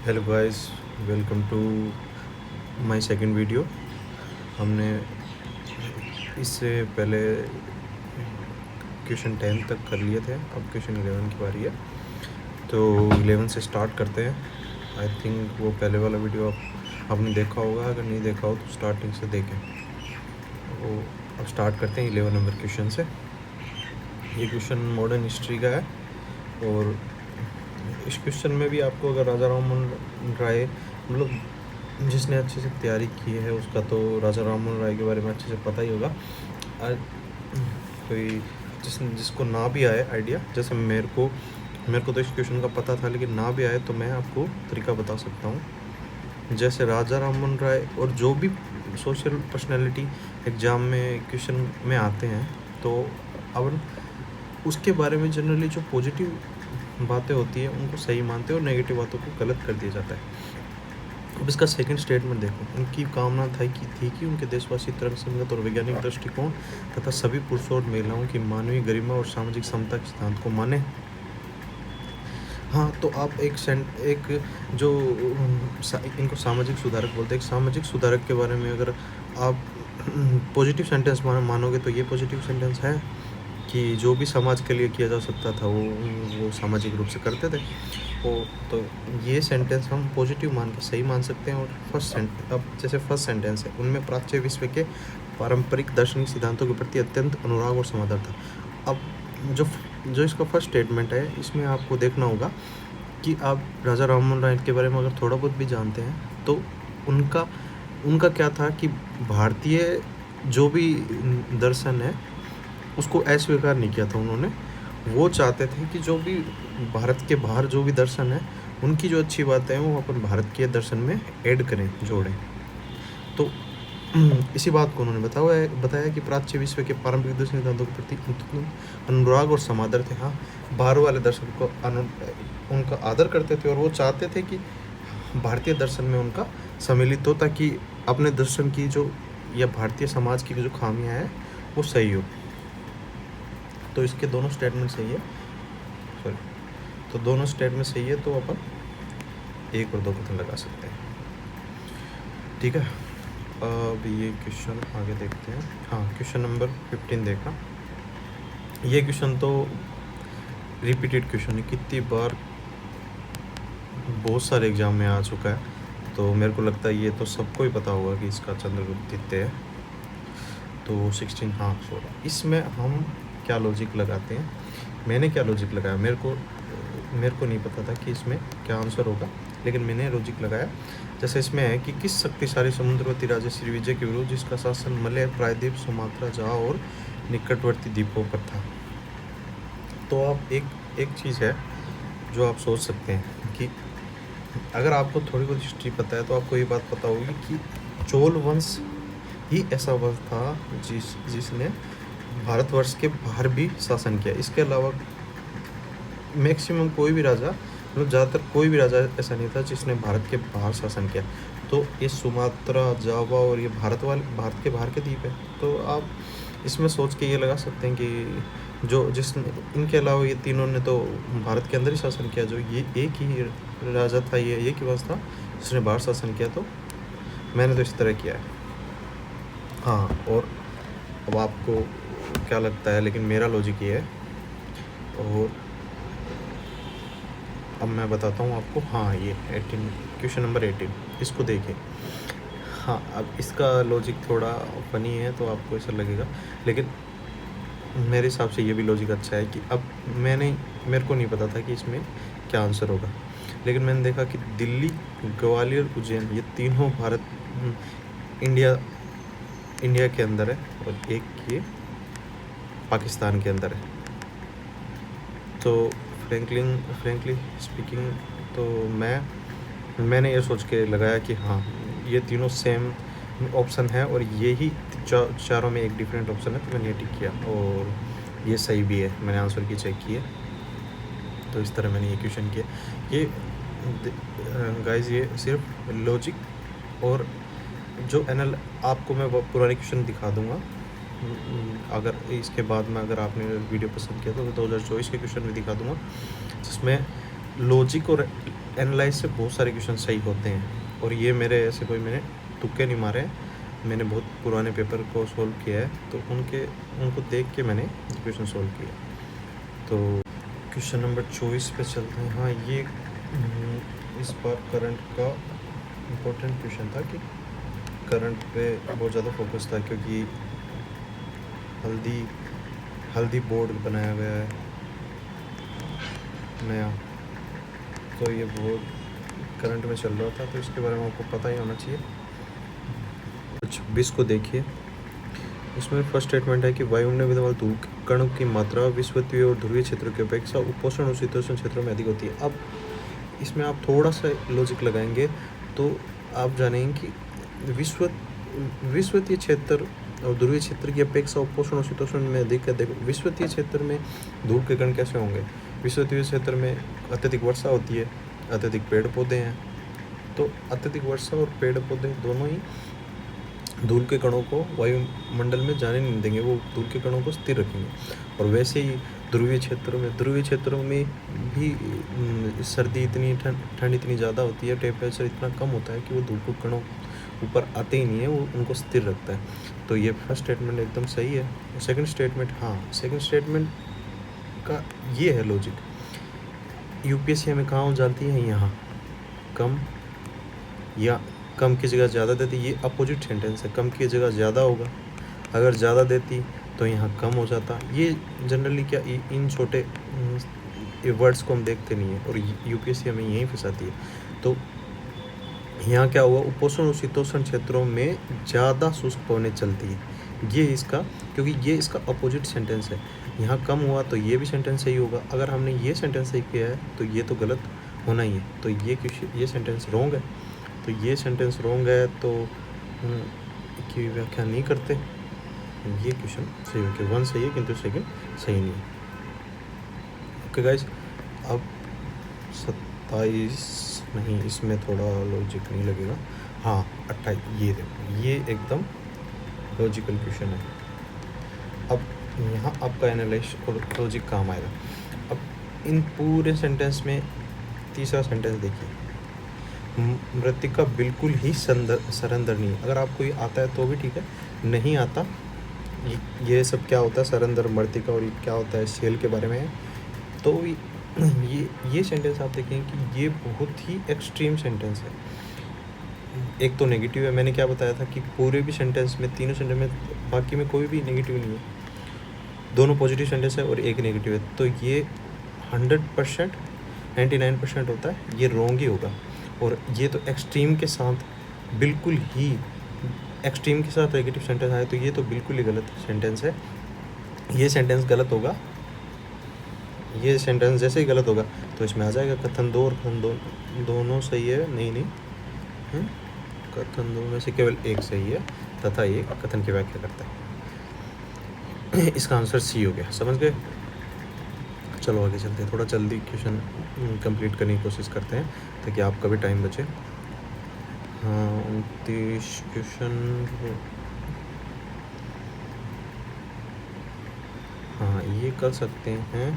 Hello guys, welcome to my second video. हमने इससे पहले क्वेश्चन 10 तक कर लिए थे, अब क्वेश्चन 11 की बारी है। तो 11 से स्टार्ट करते हैं। आई थिंक वो पहले वाला वीडियो आपने देखा होगा, अगर नहीं देखा हो तो स्टार्टिंग से देखें। वो अब स्टार्ट करते हैं 11 नंबर क्वेश्चन से। ये क्वेश्चन मॉडर्न हिस्ट्री का है और इस क्वेश्चन में भी आपको अगर राजा राममोहन राय मतलब जिसने अच्छे से तैयारी की है उसका तो राजा राममोहन राय के बारे में अच्छे से पता ही होगा। कोई जिसको ना भी आए आइडिया, जैसे मेरे को तो इस क्वेश्चन का पता था, लेकिन ना भी आए तो मैं आपको तरीका बता सकता हूँ। जैसे राजा राममोहन राय और जो भी सोशल पर्सनैलिटी एग्ज़ाम में क्वेश्चन में आते हैं, तो अब उसके बारे में जनरली जो पॉजिटिव बातें होती है उनको सही मानते हैं और नेगेटिव बातों को गलत कर दिया जाता है। अब इसका सेकंड स्टेटमेंट देखो। उनकी कामना थी कि उनके देशवासी तर्क संगत और वैज्ञानिक दृष्टिकोण तथा सभी पुरुषों और महिलाओं की मानवीय गरिमा और सामाजिक समता के सिद्धांत को माने। हाँ, तो आप एक जो इनको सामाजिक सुधारक बोलते हैं, एक सामाजिक सुधारक के बारे में अगर आप पॉजिटिव सेंटेंस मानोगे तो ये पॉजिटिव सेंटेंस है कि जो भी समाज के लिए किया जा सकता था वो सामाजिक रूप से करते थे। तो ये सेंटेंस हम पॉजिटिव मान के सही मान सकते हैं। और अब जैसे फर्स्ट सेंटेंस है, उनमें प्राच्य विश्व के पारंपरिक दार्शनिक सिद्धांतों के प्रति अत्यंत अनुराग और समादर था। अब जो इसका फर्स्ट स्टेटमेंट है, इसमें आपको देखना होगा कि आप राजा राममोहन राय के बारे में अगर थोड़ा बहुत भी जानते हैं तो उनका क्या था कि भारतीय जो भी दर्शन है उसको अस्वीकार नहीं किया था उन्होंने। वो चाहते थे कि जो भी भारत के बाहर जो भी दर्शन है उनकी जो अच्छी बातें हैं वो अपन भारत के दर्शन में ऐड करें, जोड़ें। तो इसी बात को उन्होंने बताया कि प्राच्य विश्व के पारंपरिक दर्शन सिद्धांतों के प्रति अनुराग और समादर थे। हाँ, बाहर वाले दर्शन को उनका आदर करते थे और वो चाहते थे कि भारतीय दर्शन में उनका सम्मिलित हो, ताकि अपने दर्शन की जो या भारतीय समाज की जो खामियां हैं वो सही हो। तो इसके दोनों स्टेटमेंट सही है, तो दोनों स्टेटमेंट सही है, तो अपन 1 और 2 कथन लगा सकते हैं। ठीक है, अब ये क्वेश्चन आगे देखते हैं। हाँ, क्वेश्चन नंबर 15 देखा। ये क्वेश्चन तो रिपीटेड क्वेश्चन है, कितनी बार बहुत सारे एग्जाम में आ चुका है, तो मेरे को लगता है ये तो सबको ही पता होगा कि इसका चंद्रगुप्त द्वितीय है। तो 16, हाँ 16। इसमें हम क्या लॉजिक लगाते हैं, मैंने क्या लॉजिक लगाया, मेरे को नहीं पता था कि इसमें क्या आंसर होगा, लेकिन मैंने लॉजिक लगाया। जैसे इसमें है कि किस शक्तिशाली समुद्रवर्ती राजा श्री विजय के विरुद्ध जिसका शासन मलय, प्रायद्वीप, सुमात्रा, जावा और निकटवर्ती द्वीपों पर था। तो आप एक चीज़ है जो आप सोच सकते हैं कि अगर आपको थोड़ी बहुत हिस्ट्री पता है तो आपको ये बात पता होगी कि चोल वंश ही ऐसा वंश था जिसने भारतवर्ष के बाहर भी शासन किया। इसके अलावा मैक्सिमम कोई भी राजा, मतलब ज़्यादातर कोई भी राजा ऐसा नहीं था जिसने भारत के बाहर शासन किया। तो ये सुमात्रा, जावा और ये भारत के बाहर के द्वीप है। तो आप इसमें सोच के ये लगा सकते हैं कि जिसने इनके अलावा ये तीनों ने तो भारत के अंदर ही शासन किया। जो ये एक ही राजा था, ये एक ही वंश था जिसने बाहर शासन किया। तो मैंने तो इस तरह किया है। हाँ, और अब आपको क्या लगता है, लेकिन मेरा लॉजिक ये है और अब मैं बताता हूँ आपको। हाँ, ये 18, क्वेश्चन नंबर 18, इसको देखिए। हाँ, अब इसका लॉजिक थोड़ा फनी है तो आपको ऐसा लगेगा, लेकिन मेरे हिसाब से ये भी लॉजिक अच्छा है कि अब मेरे को नहीं पता था कि इसमें क्या आंसर होगा, लेकिन मैंने देखा कि दिल्ली, ग्वालियर, उज्जैन ये तीनों इंडिया के अंदर है और एक ये पाकिस्तान के अंदर है। तो फ्रेंकली स्पीकिंग, तो मैंने ये सोच के लगाया कि हाँ, ये तीनों सेम ऑप्शन है और ये ही चारों में एक डिफरेंट ऑप्शन है, तो मैंने ये टिक किया और ये सही भी है। मैंने आंसर की चेक की है, तो इस तरह मैंने ये क्वेश्चन किया। ये गाइस, ये सिर्फ लॉजिक और जो आपको मैं पुराने क्वेश्चन दिखा दूंगा। अगर इसके बाद में अगर आपने वीडियो पसंद किया तो 2024 के क्वेश्चन भी दिखा दूंगा, जिसमें लॉजिक और एनालाइज से बहुत सारे क्वेश्चन सही होते हैं, और ये मेरे ऐसे कोई मैंने तुक्के नहीं मारे हैं, मैंने बहुत पुराने पेपर को सॉल्व किया है, तो उनको देख के मैंने क्वेश्चन सॉल्व किया। तो क्वेश्चन नंबर 24 पे चलते हैं। हाँ, ये इस बार करंट का इम्पोर्टेंट क्वेश्चन था कि करंट पे बहुत ज़्यादा फोकस था, क्योंकि हल्दी बोर्ड बनाया गया है नया, तो ये बहुत करंट में चल रहा था, तो इसके बारे में आपको पता ही होना चाहिए। 26 को देखिए, इसमें फर्स्ट स्टेटमेंट है कि वायुमंडल में विद्यमान धूल कणों की मात्रा विषुवतीय और ध्रुवीय क्षेत्रों की अपेक्षा उपोष्ण और शीतोष्ण क्षेत्रों में अधिक होती है। अब इसमें आप थोड़ा सा लॉजिक लगाएंगे तो आप जानेंगे कि विषुवतीय क्षेत्र और ध्रुवीय क्षेत्र की अपेक्षा उपोष्ण और शीतोष्ण में अधिक है। देखो, विषुवतीय क्षेत्र में धूल के कण कैसे होंगे? विषुवतीय क्षेत्र में अत्यधिक वर्षा होती है, अत्यधिक पेड़ पौधे हैं, तो अत्यधिक वर्षा और पेड़ पौधे दोनों ही धूल के कणों को वायुमंडल में जाने नहीं देंगे, वो धूल के कणों को स्थिर रखेंगे। और वैसे ही ध्रुवीय क्षेत्रों में भी सर्दी इतनी ठंड इतनी ज़्यादा होती है, टेम्परेचर इतना कम होता है कि वो धूल के कणों ऊपर आते ही नहीं है, वो उनको स्थिर रखता है। तो ये फर्स्ट स्टेटमेंट एकदम सही है। सेकंड स्टेटमेंट, हाँ, सेकंड स्टेटमेंट का ये है लॉजिक, यूपीएससी हमें कहाँ जाती है? यहाँ कम, या कम की जगह ज़्यादा देती, ये अपोजिट सेंटेंस है, कम की जगह ज़्यादा होगा, अगर ज़्यादा देती तो यहाँ कम हो जाता। ये जनरली क्या इन छोटे वर्ड्स को हम देखते नहीं हैं, और यूपीएससी हमें यहीं फंसाती है। तो यहाँ क्या हुआ? उपोष्ण और शीतोष्ण क्षेत्रों में ज़्यादा शुष्क पवनें चलती है, ये इसका, क्योंकि ये इसका अपोजिट सेंटेंस है। यहाँ कम हुआ तो ये भी सेंटेंस सही होगा, अगर हमने ये सेंटेंस सही किया है तो ये तो गलत होना ही है, तो ये सेंटेंस रॉन्ग है। तो ये सेंटेंस रॉन्ग है, तो की व्याख्या नहीं करते, ये क्वेश्चन सही हो गया। 1 सही है किंतु सेकंड सही नहीं है। ओके गाइज, अब 27 नहीं, इसमें थोड़ा लॉजिक नहीं लगेगा। हाँ, 28, ये देखो, ये एकदम लॉजिकल क्वेश्चन है। अब यहाँ आपका एनालिसिस और लॉजिक काम आएगा। अब इन पूरे सेंटेंस में तीसरा सेंटेंस देखिए, मृत्तिका बिल्कुल ही सरंदरणीय। अगर आपको ये आता है तो भी ठीक है, नहीं आता, ये सब क्या होता है, सरंदर, मृत्तिका, और ये क्या होता है, सेल के बारे में है, तो ये सेंटेंस आप देखें कि ये बहुत ही एक्सट्रीम सेंटेंस है। एक तो नेगेटिव है, मैंने क्या बताया था कि पूरे भी सेंटेंस में, तीनों सेंटेंस में, बाकी में कोई भी नेगेटिव नहीं है, दोनों पॉजिटिव सेंटेंस है और एक नेगेटिव है, तो ये 100% 99% होता है, ये रॉन्ग ही होगा। और ये तो एक्सट्रीम के साथ, बिल्कुल ही एक्सट्रीम के साथ नेगेटिव सेंटेंस आए, तो ये तो बिल्कुल ही गलत सेंटेंस है। ये सेंटेंस गलत होगा, ये सेंटेंस जैसे ही गलत होगा तो इसमें आ जाएगा कथन 2 और कथन 2 दोनों सही है, नहीं है? कथन 2 में से केवल एक सही है तथा एक कथन की व्याख्या करता है। इसका आंसर सी हो गया, समझ गए? चलो आगे चलते हैं, थोड़ा जल्दी क्वेश्चन कंप्लीट करने की कोशिश करते हैं ताकि आपका भी टाइम बचे। हाँ, 29 क्वेश्चन, हाँ ये कर सकते हैं,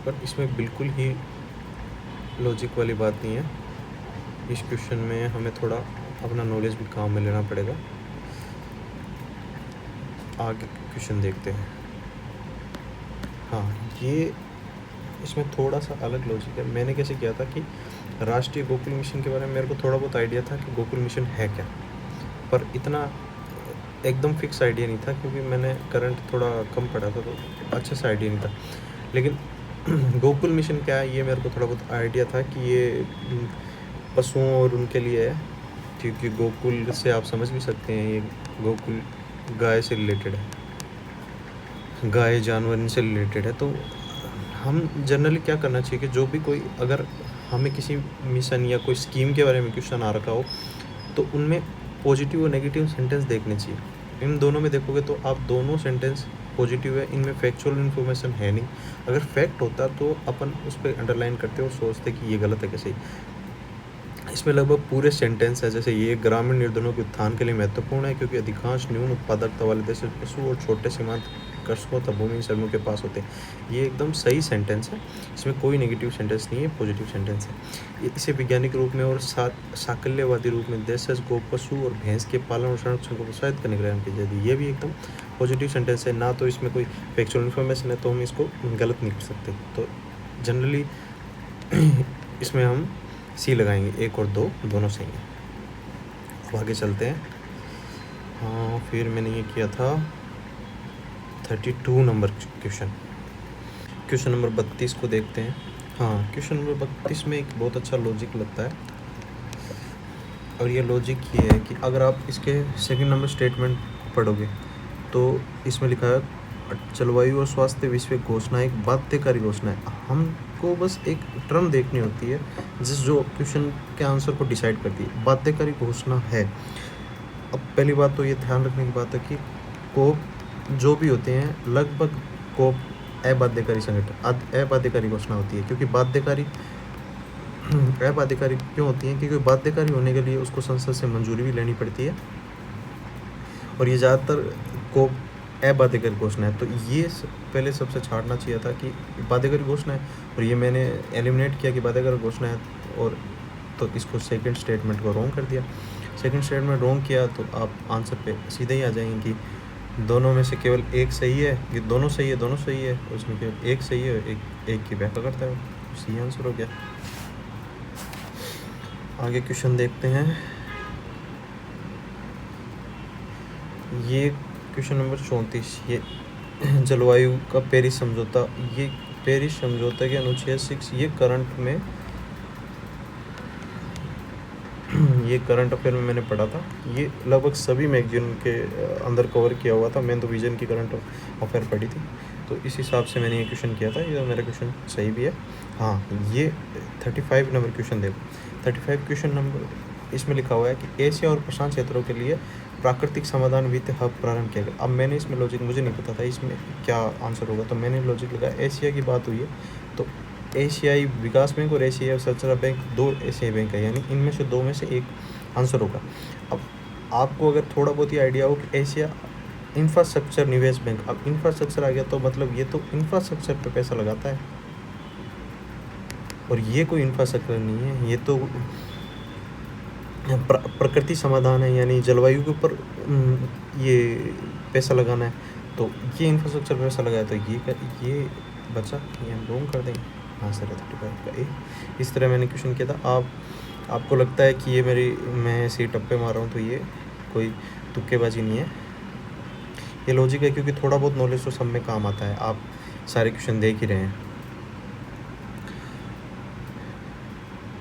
पर इसमें बिल्कुल ही लॉजिक वाली बात नहीं है। इस क्वेश्चन में हमें थोड़ा अपना नॉलेज भी काम में लेना पड़ेगा। आगे क्वेश्चन देखते हैं। हाँ, ये इसमें थोड़ा सा अलग लॉजिक है। मैंने कैसे किया था कि राष्ट्रीय गोकुल मिशन के बारे में मेरे को थोड़ा बहुत आइडिया था कि गोकुल मिशन है क्या, पर इतना एकदम फिक्स आइडिया नहीं था, क्योंकि मैंने करंट थोड़ा कम पढ़ा था, तो अच्छे से आइडिया नहीं था। लेकिन गोकुल मिशन क्या है, ये मेरे को थोड़ा बहुत आइडिया था कि ये पशुओं और उनके लिए है, क्योंकि गोकुल से आप समझ भी सकते हैं, ये गोकुल गाय से रिलेटेड है, गाय जानवर इनसे रिलेटेड है। तो हम जनरली क्या करना चाहिए कि जो भी कोई, अगर हमें किसी मिशन या कोई स्कीम के बारे में क्वेश्चन आ रखा हो, तो उनमें पॉजिटिव और नेगेटिव सेंटेंस देखने चाहिए। इन दोनों में देखोगे तो आप दोनों सेंटेंस पॉजिटिव है, इनमें फैक्चुअल इन्फॉर्मेशन है नहीं। अगर फैक्ट होता तो अपन उस पर अंडरलाइन करते और सोचते कि ये गलत है कि सही। इसमें लगभग पूरे सेंटेंस है, जैसे ये ग्रामीण निर्धनों के उत्थान के लिए महत्वपूर्ण है, क्योंकि अधिकांश न्यून उत्पादकता वाले देश पशु और छोटे सीमांत कर्षकों तथा भूमि समूह के पास होते हैं। ये एकदम सही सेंटेंस है, इसमें कोई नेगेटिव सेंटेंस नहीं है, पॉजिटिव सेंटेंस है। इसे वैज्ञानिक रूप में और साकल्यवादी रूप में देशज गौ पशु और भैंस के पालन और संरक्षण को प्रोत्साहित करने के लिए की जाती है। ये भी एकदम पॉजिटिव सेंटेंस है, ना तो इसमें कोई फैक्चुअल इन्फॉर्मेशन है, तो हम इसको गलत नहीं कर सकते। तो जनरली इसमें हम सी लगाएंगे, 1 और 2 दोनों सही हैं। अब आगे चलते हैं। हाँ, फिर मैंने ये किया था 32 नंबर क्वेश्चन नंबर 32 को देखते हैं। हाँ, क्वेश्चन नंबर 32 में एक बहुत अच्छा लॉजिक लगता है, और ये लॉजिक ये है कि अगर आप इसके सेकंड नंबर स्टेटमेंट पढ़ोगे तो इसमें लिखा है जलवायु और स्वास्थ्य विश्व घोषणा एक बाध्यकारी घोषणा है। हमको बस एक टर्म देखनी होती है जो क्वेश्चन के आंसर को डिसाइड करती है। बाध्यकारी घोषणा है। अब पहली बात तो ये ध्यान रखने की बात है कि कोप जो भी होते हैं लगभग कोप अबाध्यकारी संगठन अबाध्यकारी घोषणा होती है, क्योंकि बाध्यकारी अबाध्यकारी क्यों होती है, क्योंकि बाध्यकारी होने के लिए उसको संसद से मंजूरी भी लेनी पड़ती है, और ये ज़्यादातर कोप अबाध्यकारी घोषणा है। तो ये पहले सबसे छाड़ना चाहिए था कि बाध्यकारी घोषणा है, और ये मैंने एलिमिनेट किया कि बाध्यकारी घोषणा है, और तो इसको सेकंड स्टेटमेंट को रॉन्ग कर दिया। सेकंड स्टेटमेंट रॉन्ग किया तो आप आंसर पे सीधे ही आ जाएंगे कि दोनों में से केवल एक सही है, ये दोनों सही है, दोनों सही है, उसमें केवल एक सही है, एक की व्याख्या करता है, सही आंसर हो गया। आगे क्वेश्चन देखते हैं। ये क्वेश्चन नंबर 34, ये जलवायु का पेरिस समझौता, ये पेरिस समझौते के अनुच्छेद 6, ये करंट में ये करंट अफेयर में मैंने पढ़ा था। ये लगभग सभी मैगजीन के अंदर कवर किया हुआ था। मैंने तो विजन की करंट अफेयर पढ़ी थी, तो इस हिसाब से मैंने ये क्वेश्चन किया था। ये मेरा क्वेश्चन सही भी है। हाँ, ये 35 नंबर क्वेश्चन देखो। 35 क्वेश्चन नंबर इसमें लिखा हुआ है कि एशिया और प्रशांत क्षेत्रों के लिए प्राकृतिक समाधान वित्त हब प्रारंभ किया गया। अब मैंने इसमें लॉजिक, मुझे नहीं पता था इसमें क्या आंसर होगा, तो मैंने लॉजिक लगाया। एशिया की बात हुई है तो एशियाई विकास बैंक और एशियाई अवसंरचना बैंक 2 एशियाई बैंक है, यानी इनमें से 2 में से एक आंसर होगा। अब आपको अगर थोड़ा बहुत ही आइडिया हो कि एशिया इंफ्रास्ट्रक्चर निवेश बैंक, अब इंफ्रास्ट्रक्चर आ गया तो मतलब ये तो इंफ्रास्ट्रक्चर पे पैसा लगाता है, और ये कोई इंफ्रास्ट्रक्चर नहीं है, ये तो प्रकृति समाधान है, यानी जलवायु के ऊपर ये पैसा लगाना है। तो ये इंफ्रास्ट्रक्चर पे पैसा लगाया, तो ये बचा, ये हम रोंग कर देंगे। हाँ सर, 35 का ए। इस तरह मैंने क्वेश्चन किया था। आपको लगता है कि ये मैं ऐसे टप्पे मार रहा हूँ, तो ये कोई तुक्केबाजी नहीं है, ये लॉजिक है, क्योंकि थोड़ा बहुत नॉलेज तो सब में काम आता है। आप सारे क्वेश्चन देख ही रहे हैं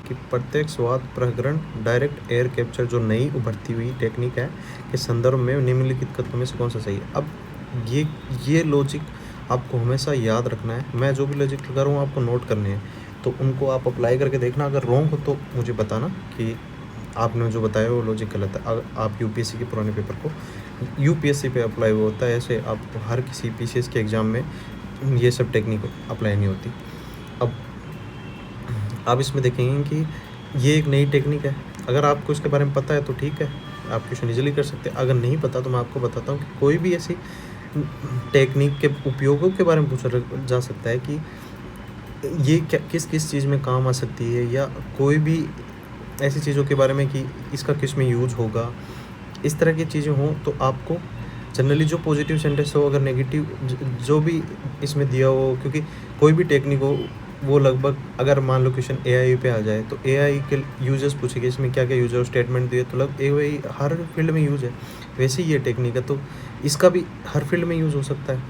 कि प्रत्यक्ष स्वाद प्रहरण डायरेक्ट एयर कैप्चर जो नई उभरती हुई टेक्निक है के संदर्भ में निम्नलिखित कथनों में से कौन सा सही है। अब ये लॉजिक आपको हमेशा याद रखना है। मैं जो भी लॉजिक लगा रहा हूँ आपको नोट करने हैं, तो उनको आप अप्लाई करके देखना। अगर रॉन्ग हो तो मुझे बताना कि आपने जो बताया वो लॉजिक गलत है। आप यूपीएससी के पुराने पेपर को यूपीएससी पे अप्लाई होता है, ऐसे आप हर किसी पीसीएस के एग्ज़ाम में ये सब टेक्निक अप्लाई नहीं होती। अब आप इसमें देखेंगे कि ये एक नई टेक्निक है। अगर आपको इसके बारे में पता है तो ठीक है, आप क्वेश्चन ईजिली कर सकते हैं। अगर नहीं पता तो मैं आपको बताता हूँ कि कोई भी ऐसी टेक्निक के उपयोगों के बारे में पूछा जा सकता है कि ये क्या किस चीज़ में काम आ सकती है, या कोई भी ऐसी चीज़ों के बारे में कि इसका किस में यूज होगा। इस तरह की चीज़ें हों तो आपको जनरली जो पॉजिटिव सेंटेंस हो, अगर नेगेटिव जो भी इसमें दिया हो, क्योंकि कोई भी टेक्निक हो वो लगभग, अगर मान लो क्वेश्चन एआई पे आ जाए तो एआई के यूजेस पूछेगी, इसमें क्या क्या यूज है, स्टेटमेंट दिए तो लगभग एआई हर फील्ड में यूज है। वैसे ही ये टेक्निक है तो इसका भी हर फील्ड में यूज़ हो सकता है।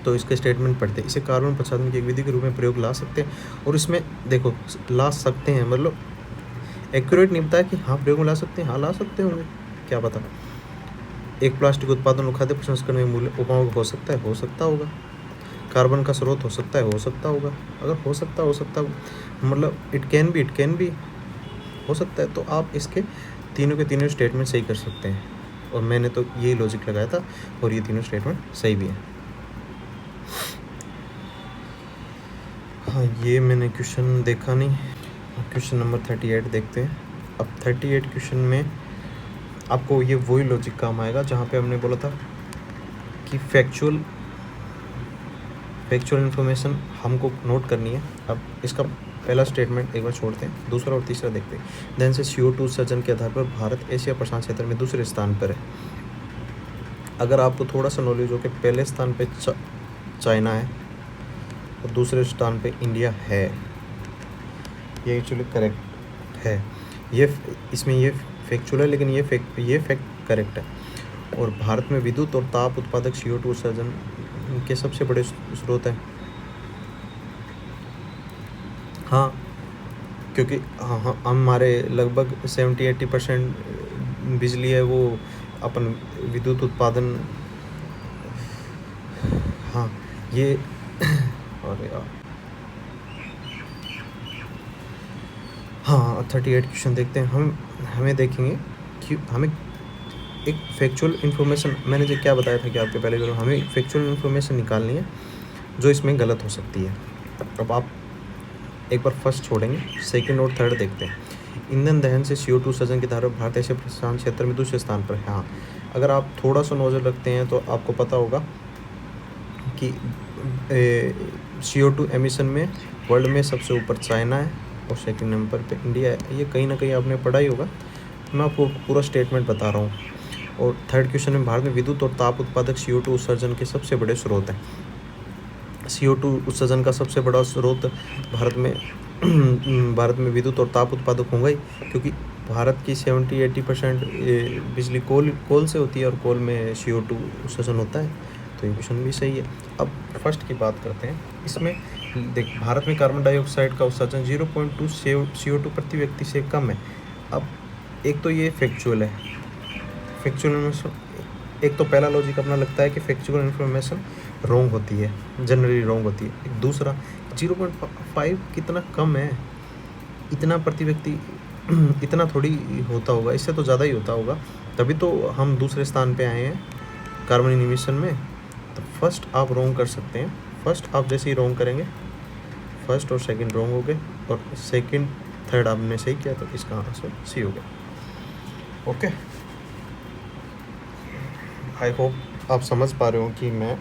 तो इसके स्टेटमेंट पढ़ते हैं, इसे कार्बन प्रसाधन की एक विधि के रूप में प्रयोग ला सकते हैं। और इसमें देखो ला सकते हैं मतलब एक्यूरेट नहीं बताया कि हाँ प्रयोग में ला सकते हैं, हाँ ला सकते होंगे, क्या पता। एक प्लास्टिक उत्पादन और खाद्य प्रसंस्करण में मूल्य उपयोग हो सकता है, हो सकता होगा। कार्बन का स्रोत हो सकता है, हो सकता होगा। अगर हो सकता मतलब इट कैन बी हो सकता है। तो आप इसके तीनों के तीनों स्टेटमेंट सही कर सकते हैं, और मैंने तो ये लॉजिक लगाया था और ये तीनों स्टेटमेंट सही भी है। हाँ, ये मैंने क्वेश्चन देखा नहीं। क्वेश्चन नंबर 38 देखते हैं। अब 38 क्वेश्चन में आपको ये वही लॉजिक काम आएगा जहाँ पे हमने बोला था कि फैक्चुअल इन्फॉर्मेशन हमको नोट करनी है। अब इसका पहला स्टेटमेंट एक बार छोड़ते हैं, दूसरा और तीसरा देखते हैं। देन से CO2 उत्सर्जन के आधार पर भारत एशिया प्रशांत क्षेत्र में दूसरे स्थान पर है। अगर आपको थोड़ा सा नॉलेज हो कि पहले स्थान पे चाइना है और दूसरे स्थान पे इंडिया है, ये एक्चुअली करेक्ट है। ये इसमें ये फैक्चुअल है, लेकिन ये फैक्ट करेक्ट है। और भारत में विद्युत और ताप उत्पादक CO2 उत्सर्जन के सबसे बड़े स्रोत हैं। हाँ, क्योंकि हाँ हमारे लगभग 70-80% बिजली है वो अपन विद्युत उत्पादन। हाँ ये अरे यार, हाँ 38 क्वेश्चन देखते हैं। हमें देखेंगे कि हमें एक फैक्चुअल इन्फॉर्मेशन, मैंने जो क्या बताया था कि आपके पहले जो हमें फैक्चुअल इन्फॉर्मेशन निकालनी है जो इसमें गलत हो सकती है। अब आप एक बार फर्स्ट छोड़ेंगे, सेकंड और थर्ड देखते हैं। ईंधन दहन से CO2 उत्सर्जन की धारा भारत एशिया प्रशांत क्षेत्र में दूसरे स्थान पर है। हाँ, अगर आप थोड़ा सा नॉलेज रखते हैं तो आपको पता होगा कि CO2 एमिशन में वर्ल्ड में सबसे ऊपर चाइना है और सेकंड नंबर पे इंडिया है। ये कहीं ना कहीं आपने पढ़ा ही होगा, मैं आपको पूरा स्टेटमेंट बता रहा हूँ। और थर्ड क्वेश्चन में भारत में विद्युत और ताप उत्पादक CO2 उत्सर्जन के सबसे बड़े स्रोत हैं। CO2 उत्सर्जन का सबसे बड़ा स्रोत भारत में विद्युत और ताप उत्पादक होंगे ही, क्योंकि भारत की 70-80% बिजली कोल से होती है और कोल में CO2 उत्सर्जन होता है। तो ये क्वेश्चन भी सही है। अब फर्स्ट की बात करते हैं। इसमें देख, भारत में कार्बन डाइऑक्साइड का उत्सर्जन 0.2 CO2 प्रति व्यक्ति से कम है। अब एक तो ये फैक्चुअल है, एक तो पहला लॉजिक अपना लगता है कि फैक्चुअल इन्फॉर्मेशन रॉन्ग होती है, जनरली रॉन्ग होती है। एक दूसरा 0.5 कितना कम है, इतना प्रति व्यक्ति इतना थोड़ी होता होगा, इससे तो ज़्यादा ही होता होगा, तभी तो हम दूसरे स्थान पे आए हैं कार्बन इमिशन में। तो फर्स्ट आप रॉन्ग कर सकते हैं। फर्स्ट आप जैसे ही रॉन्ग करेंगे, फर्स्ट और सेकंड रॉन्ग हो गए और सेकंड थर्ड आपने सही किया, तो इसका आंसर सी हो गया। ओके, आई होप आप समझ पा रहे हो कि मैं